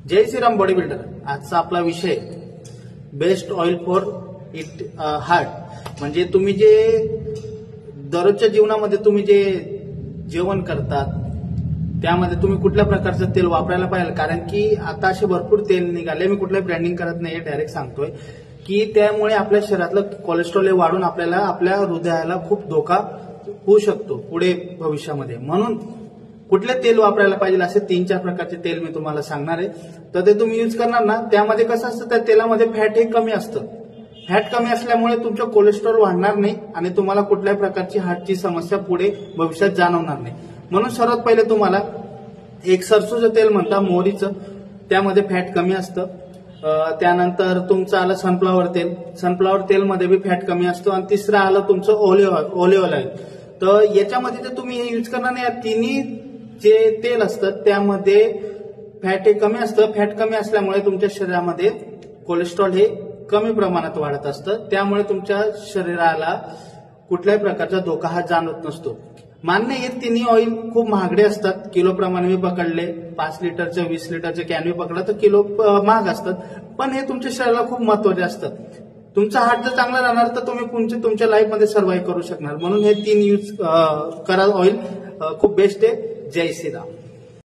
जय Shriram body builder. आजचा आपला विषय best oil for it heart. म्हणजे तुम्ही जे दररोजच्या जीवनामध्ये तुम्ही जे जेवण करतात त्यामध्ये तुम्ही कुठल्या प्रकारचं तेल वापरायला पाहिजे. कारण की आता असे भरपूर तेल निघाले. मी कुठलंही ब्रँडिंग करत नाही, डायरेक्ट सांगतोय की त्यामुळे आपल्या शरीरातलं कोलेस्ट्रॉल वाढून आपल्याला आपल्या हृदयाला खूप धोका होऊ शकतो पुढे भविष्यामध्ये. म्हणून कुठले तेल वापरायला पाहिजे असे 3-4 प्रकारचे तेल मी तुम्हाला सांगणार आहे. तर ते तुम्ही यूज करणार ना, त्यामध्ये कसं असतं, त्या तेलामध्ये फॅट हे कमी असतं. फॅट कमी असल्यामुळे तुमचं कोलेस्ट्रॉल वाढणार नाही आणि तुम्हाला कुठल्याही प्रकारची हार्टची समस्या पुढे भविष्यात जाणवणार नाही. म्हणून सर्वात पहिले तुम्हाला एक सरसोचं तेल म्हणतात मोहरीचं, त्यामध्ये फॅट कमी असतं. त्यानंतर तुमचं आलं सनफ्लॉवर तेल. सनफ्लॉवर तेलमध्ये बी फॅट कमी असतो. आणि तिसरं आलं तुमचं ऑलिव्ह ऑइल. तर याच्यामध्ये जर तुम्ही हे यूज करणार नाही, या तिन्ही जे तेल असतं त्यामध्ये फॅट हे कमी असतं. फॅट कमी असल्यामुळे तुमच्या शरीरामध्ये कोलेस्ट्रॉल हे कमी प्रमाणात वाढत असतं. त्यामुळे तुमच्या शरीराला कुठल्याही प्रकारचा धोका हा जाणवत नसतो. मान्य हे तिन्ही ऑइल खूप महागडे असतात. किलो प्रमाणे मी पकडले, 5 लिटरचे 20 लिटरचे कॅन मी पकडला तर किलो महाग असतात. पण हे तुमच्या शरीराला खूप महत्वाचे असतात. तुमचा हार्ट जर चांगला राहणार तर तुम्ही तुमच्या लाईफमध्ये सर्व्हाइव्ह करू शकणार. म्हणून हे 3 यूज करा ऑइल. खूप बेस्ट आहे. जय श्रीराम.